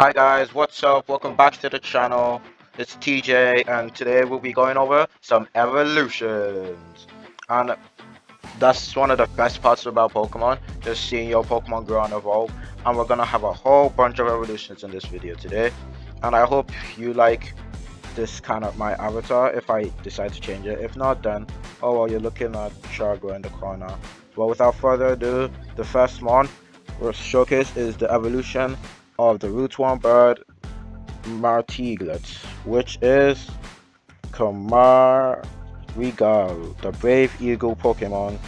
Hi guys, what's up? Welcome back to the channel. It's TJ and today we'll be going over some evolutions. And that's one of the best parts about Pokemon, just seeing your Pokemon grow and evolve. And we're gonna have a whole bunch of evolutions in this video today. And I hope you like this kind of my avatar if I decide to change it. If not, then oh well, you're looking at Chargo in the corner. But without further ado, the first one we'll showcase is the evolution of the root worm bird Martiglet, which is Kamarigal, the brave eagle Pokemon,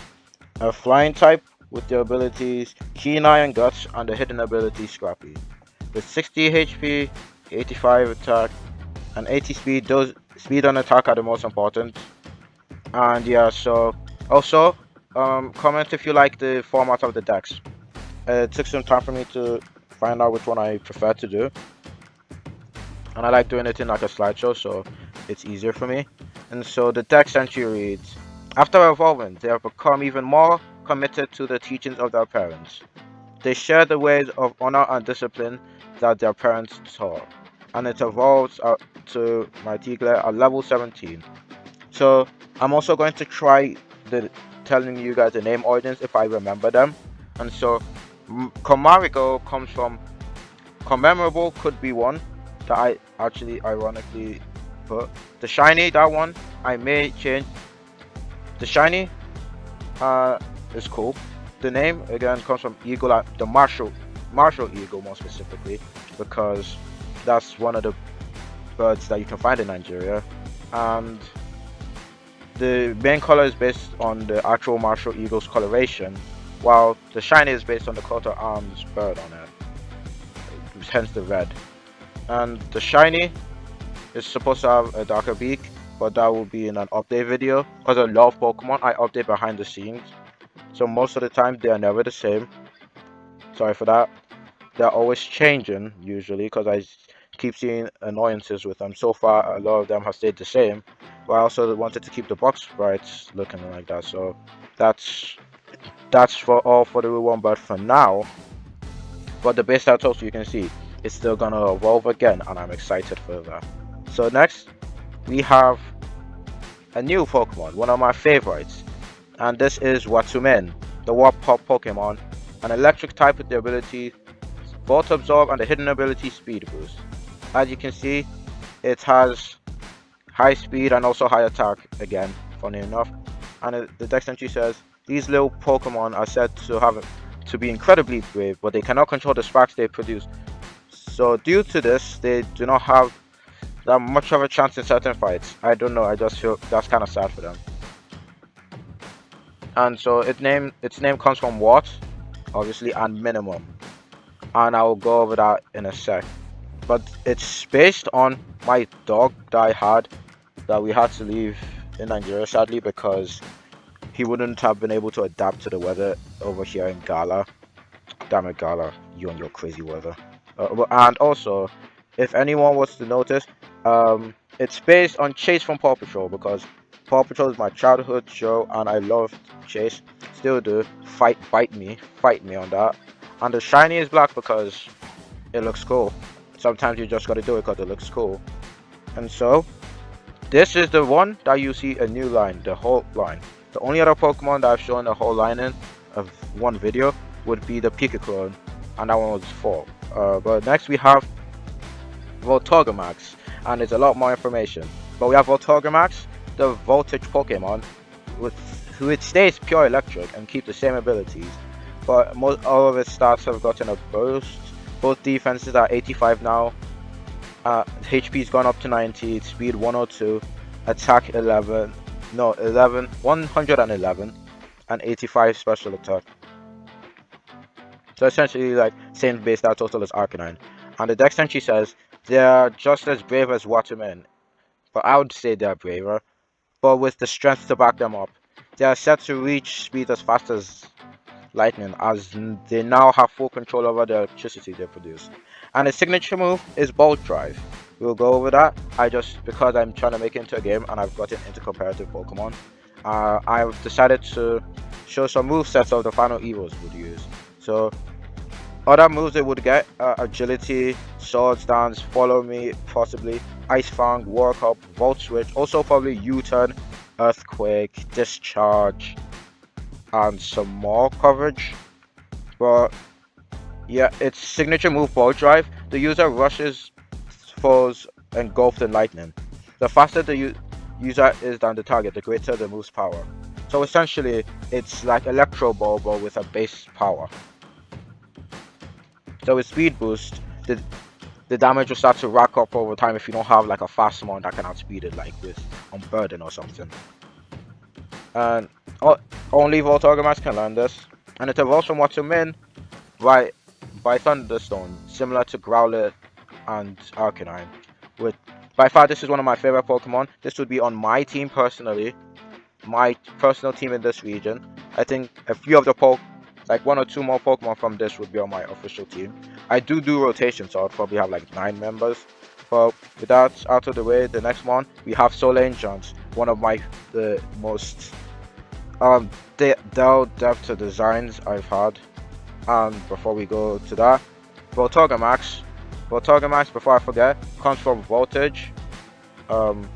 a flying type with the abilities Keen Eye and Guts and the hidden ability Scrappy. With 60 HP, 85 attack, and 80 speed, those speed and attack are the most important. And yeah, so also comment if you like the format of the decks. It took some time for me to find out which one I prefer to do, and I like doing it in like a slideshow, so it's easier for me. And so the deck entry reads: after evolving, they have become even more committed to the teachings of their parents. They share the ways of honor and discipline that their parents taught, and it evolves up to Martigler at level 17. So I'm also going to try telling you guys the name origins if I remember them. And so Comarico comes from commemorable, could be one that I actually ironically put. The shiny, that one I may change. The shiny is cool. The name again comes from eagle, the martial eagle more specifically, because that's one of the birds that you can find in Nigeria, and the main color is based on the actual martial eagle's coloration, while the shiny is based on the coat of arms bird on it, hence the red. And the shiny is supposed to have a darker beak, but that will be in an update video, because I love Pokemon. I update behind the scenes, so most of the time they are never the same. Sorry for that. They're always changing usually, because I keep seeing annoyances with them. So far a lot of them have stayed the same, but I also wanted to keep the box sprites looking like that. So that's for all for the Root Worm bird for now. But the base stats also, you can see it's still gonna evolve again, and I'm excited for that. So next we have a new Pokemon, one of my favorites, and this is Watumen, the Warp Pop Pokemon, an electric type with the ability Volt Absorb and the hidden ability Speed Boost. As you can see, it has high speed and also high attack again, funny enough. And the dex entry says these little Pokemon are said to be incredibly brave, but they cannot control the sparks they produce. So due to this, they do not have that much of a chance in certain fights. I don't know, I just feel that's kind of sad for them. And so its name comes from what, obviously, and minimum, and I will go over that in a sec. But it's based on my dog that I had, that we had to leave in Nigeria sadly, because he wouldn't have been able to adapt to the weather over here in Gala. Damn it, Gala, you and your crazy weather. And also, if anyone was to notice, it's based on Chase from Paw Patrol, because Paw Patrol is my childhood show and I loved Chase, still do. Fight me on that. And the shiny is black because it looks cool. Sometimes you just gotta do it because it looks cool. And so this is the one that you see a new line, the whole line. The only other Pokemon that I've shown the whole line in of one video would be the Pikaclone, and that one was 4. But next we have Voltorgamax, and there's a lot more information. But we have Voltorgamax, the voltage Pokemon, who it stays pure electric and keep the same abilities, but all of its stats have gotten a boost. Both defenses are 85 now. HP's gone up to 90, speed 102, attack 111, and 85 special attack. So essentially like same base stat total as Arcanine. And the dex entry says they are just as brave as Watumen, but I would say they are braver, but with the strength to back them up. They are set to reach speed as fast as lightning, as they now have full control over the electricity they produce. And the signature move is Bolt Drive. We'll go over that. Because I'm trying to make it into a game and I've got it into comparative Pokemon, I've decided to show some move sets of the final Evos would use. So other moves they would get are Agility, Swords Dance, Follow Me, possibly, Ice Fang, Work Up, Volt Switch, also probably U-Turn, Earthquake, Discharge, and some more coverage. But yeah, its signature move, Ball Drive, the user rushes foes engulfed in lightning. The faster the user is than the target, the greater the move's power. So essentially, it's like Electro Ball, but with a base power. So with Speed Boost, the damage will start to rack up over time if you don't have like a fast mon that can outspeed it, like with Burden or something. And only Voltorgamax can learn this, and it evolves from Water Min by Thunderstone, similar to Growlithe and Arcanine. With by far, this is one of my favorite Pokemon. This would be on my team personally, my personal team in this region. I think a few of the like one or two more Pokemon from this would be on my official team. I do rotation, so I'll probably have like 9 members. But with that out of the way, the next one we have Soul Ancients, one of the most depth to designs I've had. And before we go to that, Voltorgamax, before I forget, comes from Voltage, and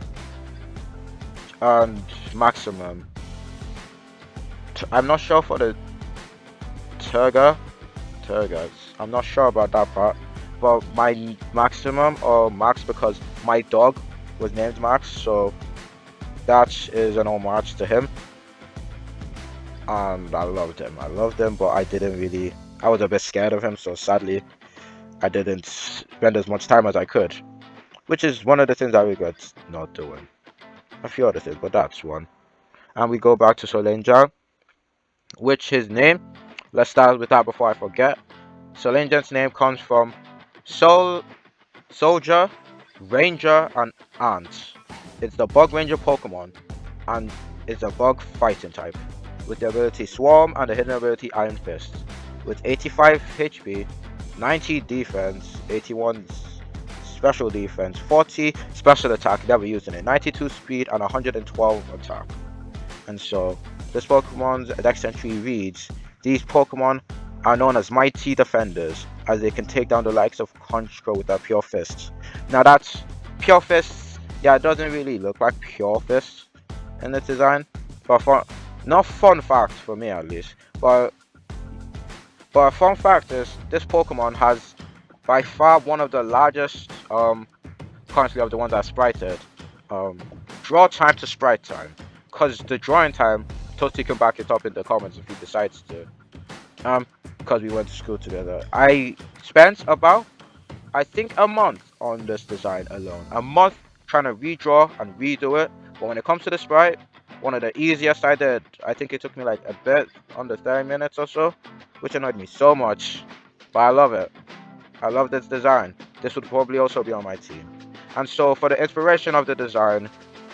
Maximum. I'm not sure for the Turgas. I'm not sure about that part, but my Maximum or Max, because my dog was named Max, so that is an homage to him. And I loved him, but I was a bit scared of him, so sadly I didn't spend as much time as I could, which is one of the things I regret not doing. A few other things, but that's one. And we go back to Solenja, which his name, let's start with that before I forget. Solenja's name comes from Soldier, Ranger, and Ant. It's the Bug Ranger Pokemon, and it's a bug fighting type, with the ability Swarm and the hidden ability Iron Fist. With 85 HP, 90 defense, 81 special defense, 40 special attack, never using it, 92 speed, and 112 attack. And so, this Pokemon's dex entry reads, these Pokemon are known as mighty defenders, as they can take down the likes of Conchko with their Pure Fists. Now that's Pure Fists, yeah, it doesn't really look like Pure Fists in the design, but not fun fact for me at least, but a fun fact is this Pokemon has by far one of the largest, currently of the ones that sprited, draw time to sprite time, because the drawing time, Toasty can back it up in the comments if he decides to, because we went to school together. I spent about, I think, a month on this design alone, a month trying to redraw and redo it, but when it comes to the sprite, one of the easiest I did. I think it took me like a bit under 30 minutes or so, which annoyed me so much, but I love it. I love this design. This would probably also be on my team. And so for the inspiration of the design,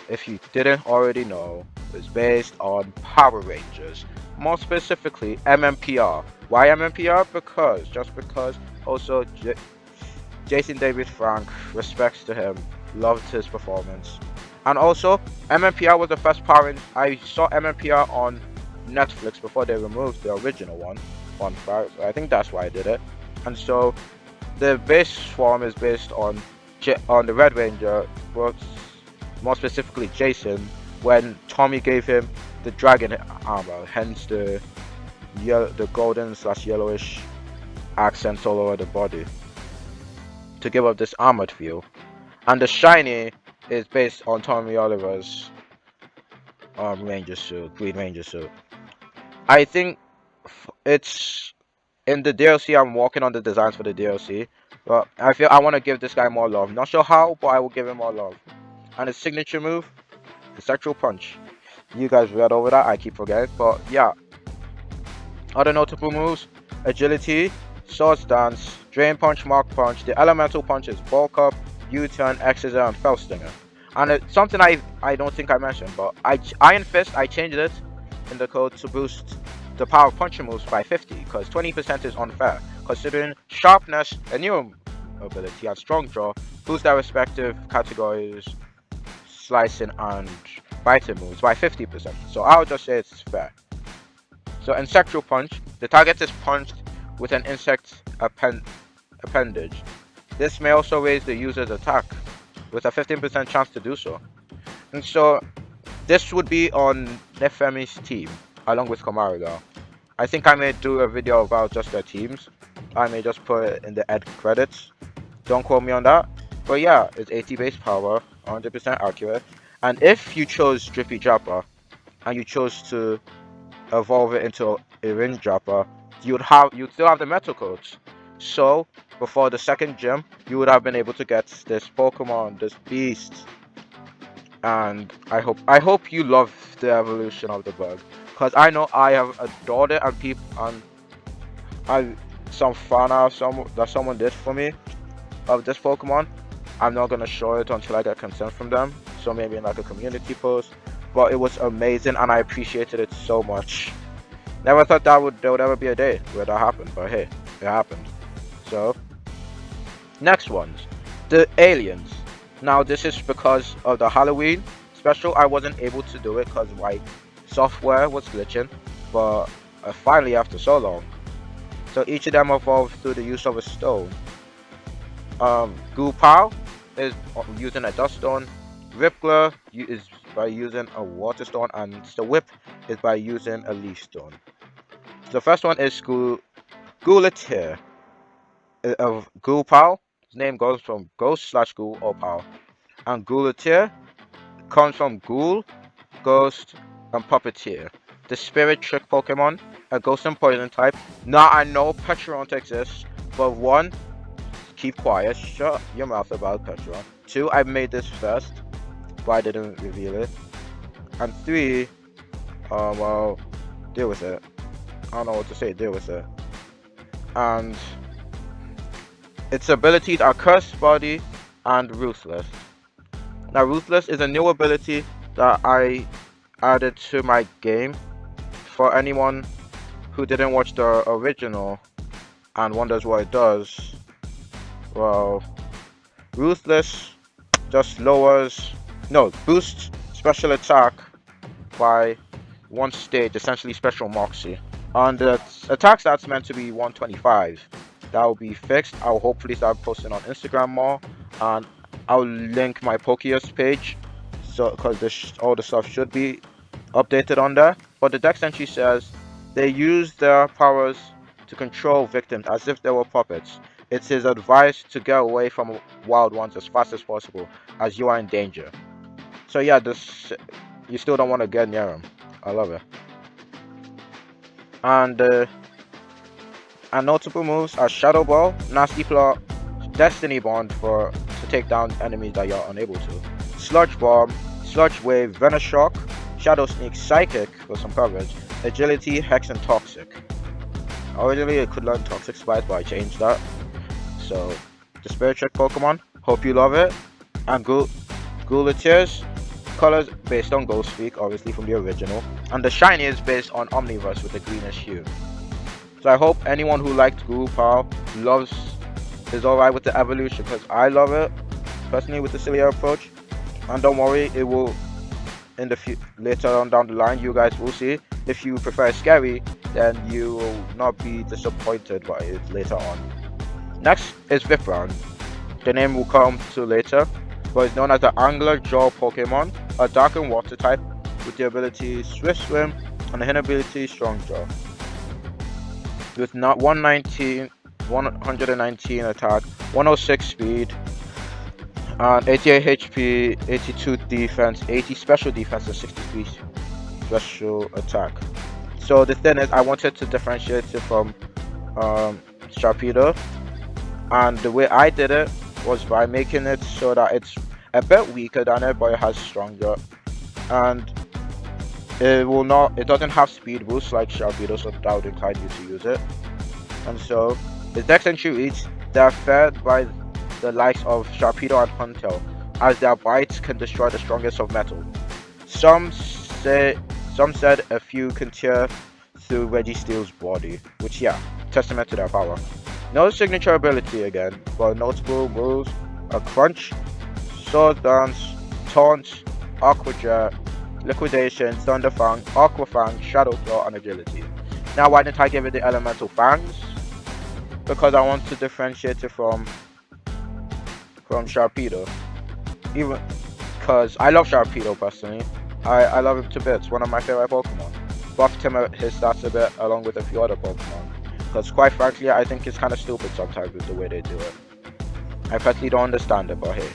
if you didn't already know, is based on Power Rangers, more specifically MMPR. Why MMPR? Because also Jason David Frank, respects to him, loved his performance. And also, MMPR was the first Power I saw MMPR on Netflix before they removed the original one. Fun fact, I think that's why I did it. And so, the base form is based on the Red Ranger, but more specifically Jason, when Tommy gave him the dragon armor, hence the golden / yellowish accents all over the body, to give up this armored feel. And the shiny is based on Tommy Oliver's Ranger suit, Green Ranger suit. I think it's in the DLC. I'm working on the designs for the DLC, but I feel I want to give this guy more love. Not sure how, but I will give him more love. And his signature move, the Sexual Punch. You guys read over that, I keep forgetting, but yeah. Other notable moves: Agility, Swords Dance, Drain Punch, Mark Punch. The Elemental Punch is Bulk Up, U-Turn, Exeter, and Fell Stinger. And it's something I don't think I mentioned, but Iron Fist, I changed it in the code to boost the power of punching moves by 50, because 20% is unfair, considering Sharpness, a new ability, and Strong Draw boost their respective categories, slicing and biting moves by 50%. So I'll just say it's fair. So Insectual Punch, the target is punched with an insect appendage. This may also raise the user's attack with a 15% chance to do so. And so this would be on Nefemi's team along with Komariga. I think I may do a video about just their teams. I may just put it in the end credits. Don't quote me on that. But yeah, it's 80 base power, 100% accurate. And if you chose Drippy Jappa and you chose to evolve it into a Ring Jappa, you'd still have the metal codes. So before the second gym, you would have been able to get this Pokemon, this beast. And I hope you love the evolution of the bug, because I know I have adored it, and some fan art that someone did for me of this Pokemon. I'm not gonna show it until I get consent from them, so maybe in like a community post. But it was amazing and I appreciated it so much. Never thought there would ever be a day where that happened, but hey, it happened. So next ones, the aliens. Now this is because of the Halloween special. I wasn't able to do it because my software was glitching, but finally after so long. So each of them evolved through the use of a stone. Gupao is using a dust stone. Ripgler is by using a water stone, and the whip is by using a leaf stone. So the first one is Gulatir of Gulpao. His name goes from Ghost / Ghoul or Pal. And Gulatir comes from Ghoul, Ghost, and Puppeteer. The Spirit Trick Pokemon, a Ghost and Poison type. Now I know Petron exists, but 1, keep quiet, shut your mouth about Petron. 2, I made this first, but I didn't reveal it. And 3, well, deal with it. I don't know what to say, deal with it. And its abilities are Curse Body and Ruthless. Now Ruthless is a new ability that I added to my game. For anyone who didn't watch the original and wonders what it does, well, Ruthless just boosts special attack by 1 stage, essentially Special Moxie. And the attack stats meant to be 125. That will be fixed. I'll hopefully start posting on Instagram more, and I'll link my Pokéus page, so because all the stuff should be updated on there. But the dex entry says they use their powers to control victims as if they were puppets. It's his advice to get away from wild ones as fast as possible, as you are in danger. So yeah, you still don't want to get near him. I love it. And notable moves are Shadow Ball, Nasty Claw, Destiny Bond to take down enemies that you're unable to, Sludge Bomb, Sludge Wave, Venoshock, Shadow Sneak, Psychic for some coverage, Agility, Hex, and Toxic. Originally it could learn Toxic Spice, but I changed that. So the Spirit Trick Pokemon, hope you love it. And Gulatir's colors based on Ghost Freak, obviously from the original, and the shiny is based on Omniverse with the greenish hue. So I hope anyone who liked Gulpal is alright with the evolution, because I love it personally with the Cilia approach. And don't worry, it will later on down the line, you guys will see. If you prefer Scary, then you will not be disappointed by it later on. Next is Vipran. The name will come to later, but it's known as the Angler Jaw Pokemon, a dark and water type with the ability Swift Swim and the hidden ability Strong Jaw. With 119 attack, 106 speed, and 88 HP, 82 defense, 80 special defense, and 63 special attack. So the thing is, I wanted to differentiate it from Sharpedo, and the way I did it was by making it so that it's a bit weaker than it, but it has stronger, and it doesn't have speed boost like Sharpedo, so that would incline you to use it. And so the dex entry reads, they are fed by the likes of Sharpedo and Huntail, as their bites can destroy the strongest of metal. Some said a few can tear through Registeel's body, which yeah, testament to their power. No signature ability again, but notable moves are Crunch, Sword Dance, Taunt, Aqua Jet, Liquidation, Thunder Fang, Aqua Fang, Shadow Claw, and Agility. Now why didn't I give it the Elemental Fangs? Because I want to differentiate it from from Sharpedo. Even because I love Sharpedo personally. I love him to bits. One of my favorite Pokemon. Buffed him his stats a bit along with a few other Pokemon. Because quite frankly, I think it's kind of stupid sometimes with the way they do it. I personally don't understand it, but hey,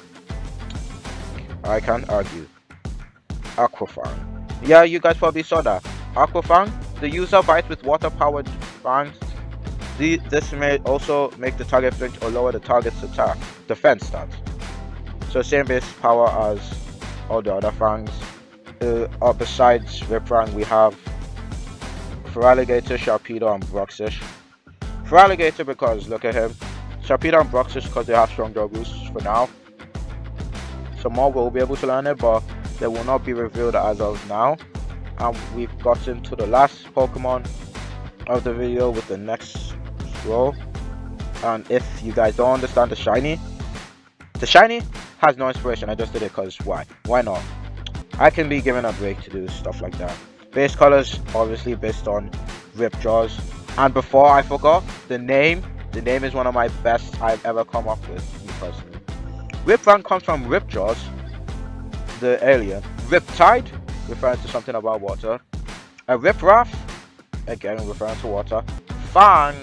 I can't argue. Aquafang. Yeah, you guys probably saw that. Aquafang, the user bites with water-powered fangs. This may also make the target flinch or lower the target's attack defense stats. So same base power as all the other fangs. Besides Riprang, we have Feraligatr, Sharpedo, and Bruxish. Feraligatr because look at him. Sharpedo and Bruxish because they have strong draw boosts for now. Some more will be able to learn it, but they will not be revealed as of now. And we've gotten to the last Pokemon of the video with the next scroll. And if you guys don't understand the shiny has no inspiration. I just did it because why? Why not? I can be given a break to do stuff like that. Base colors obviously based on Ripjaws. And before I forgot, the name is one of my best I've ever come up with, me personally. Riprang comes from Ripjaws, the alien. Riptide, referring to something about water. A Ripraff, again referring to water. Fang,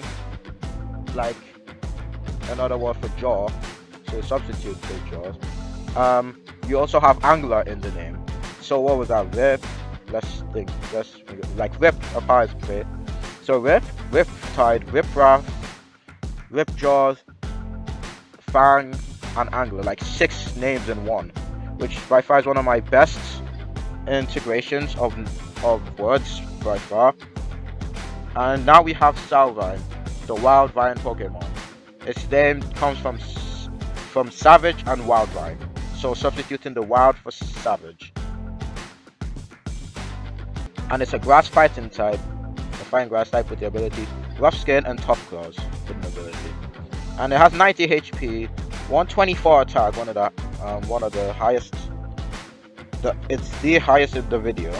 like another word for jaw, so substitute for jaws. You also have Angler in the name. So what was that? Rip. Let's think. Like Rip applies to. So Riptide, Ripraff, Ripjaws, Fang, and Angler, like 6 names in one, which by far is one of my best integrations of words by far. And now we have Salvine, the wild vine Pokemon. Its name comes from Savage and Wild Vine, so substituting the wild for Savage. And it's a grass fighting type, a fine grass type with the ability Rough Skin and Tough Claws with an ability. And it has 90 HP, 124 attack, one of the highest. It's the highest in the video.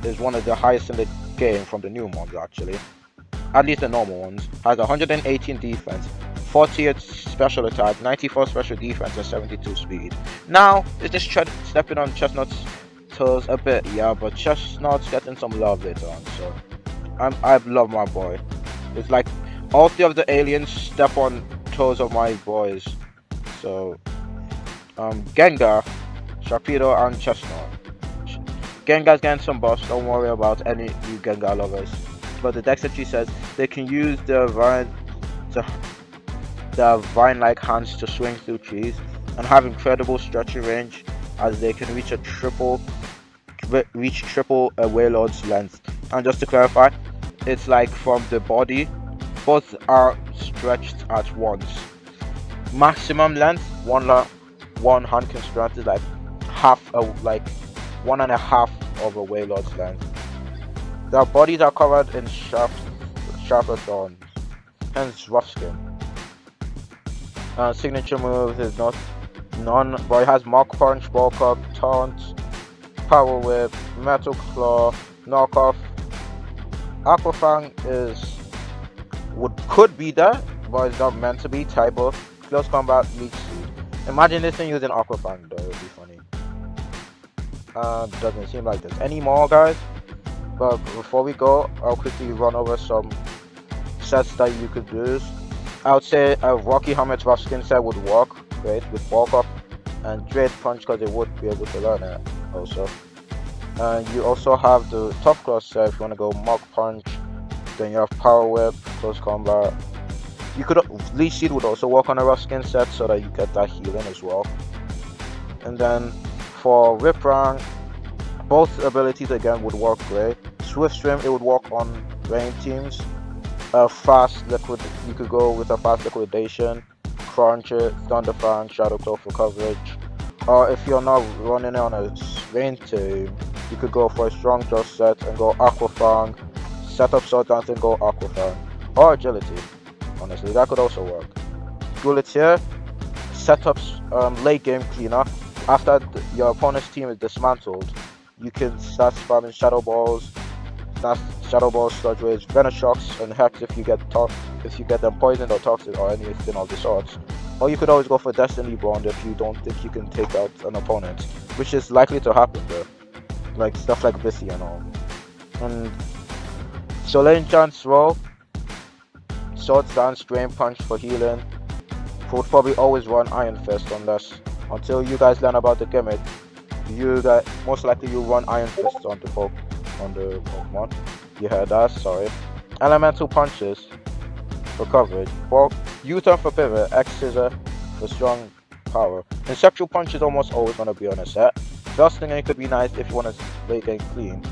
It's one of the highest in the game from the new mods actually. At least the normal ones. Has 118 defense, 48 special attack, 94 special defense, and 72 speed. Now, is this stepping on Chestnut's toes a bit? Yeah, but Chestnut's getting some love later on, so I love my boy. It's like all 3 of the aliens step on toes of my boys. So, Gengar, Sharpedo, and Chestnut. Gengar's getting some buffs, don't worry about any you Gengar lovers. But the dex entry says they can use their vine-like hands to swing through trees and have incredible stretching range as they can reach triple a Wailord's length. And just to clarify, it's like from the body, both are stretched at once. Maximum length, one hand can stretch is like 1.5 of a Wailord's length. Their bodies are covered in sharper thorns, hence Rough Skin. Signature moves is none, but it has Mach Punch, Bulk Up, Taunt, Power Whip, Metal Claw, Knockoff. Aquafang could be there, but it's not meant to be. Typo, Close Combat, Leech Seed. Imagine this thing using Aquafang though, it would be funny. Doesn't seem like there's any more, guys. But before we go, I'll quickly run over some sets that you could use. I would say a Rocky Helmet's Rough Skin set would work great with Bulk Up and Dread Punch because they would be able to learn it also. You also have the Tough Claw set if you want to go Mach Punch. Then you have Power Whip, Close Combat. Leech Seed would also work on a Rough Skin set so that you get that healing as well. And then for Riprang, both abilities again would work great. Swift Swim, it would work on rain teams. Fast Liquid, you could go with a Fast Liquidation, Crunch it, Thunderfang, Shadow Claw for coverage. Or if you're not running on a rain team, you could go for a Strong Jaw set and go Aquafang, set up Sword Dance and go Aquafang. Or Agility, honestly, that could also work. Guletier, set up late game cleanup. After your opponent's team is dismantled, you can start spamming Shadow Balls, Sludge Waves, Venom Shocks, and Hex if you get them poisoned or toxic or anything of the sorts. Or you could always go for Destiny Bond if you don't think you can take out an opponent, which is likely to happen though. Like stuff like Bissy and all. And so Lane Chance roll, Sword Stance, Drain Punch for healing. Would probably always run Iron Fist until you guys learn about the gimmick. You guys most likely you run Iron Fist on the Pokemon. You heard that, sorry. Elemental Punches for coverage. Well, U-turn for pivot, X scissor for strong power. Conceptual Punch is almost always gonna be on a set. Dusting it could be nice if you want to play game clean.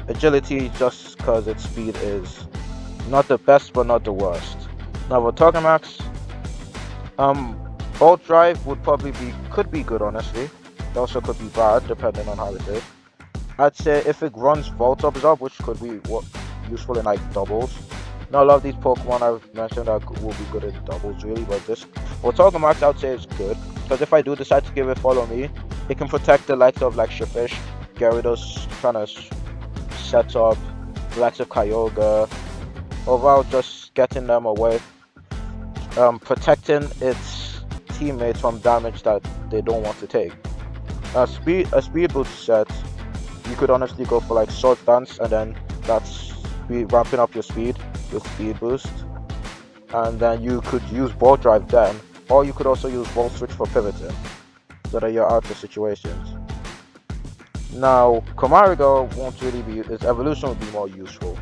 Agility just because its speed is not the best but not the worst. Now for Togamax, Bolt Drive could be good honestly. It also could be bad depending on how it is. I'd say if it runs Volt Absorb, which could be useful in like doubles. Now a lot of these Pokemon I've mentioned will be good in doubles really, but this Togamax I'd say is good because if I do decide to give it Follow Me, it can protect the likes of like Shafish, Gyarados kind of set up, the likes of Kyogre, overall just getting them away, protecting its teammates from damage that they don't want to take. A speed boost set, you could honestly go for like Sword Dance and then that's ramping up your speed with speed boost, and then you could use Ball Drive then, or you could also use Volt Switch for pivoting so that you're out of situations. Now Camargo won't really be, its evolution would be more useful.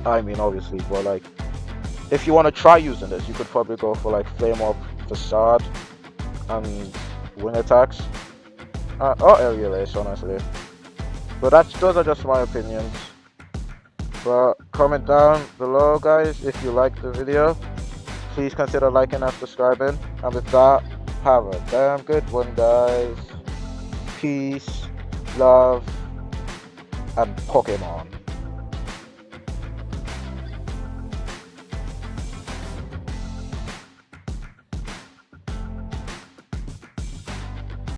I mean obviously, but like if you want to try using this, you could probably go for like Flame Up, Facade, and Wing Attacks, or Aerial Ace honestly. But those are just my opinions. But comment down below guys if you liked the video. Please consider liking and subscribing. And with that, have a damn good one guys. Peace, love, and Pokemon.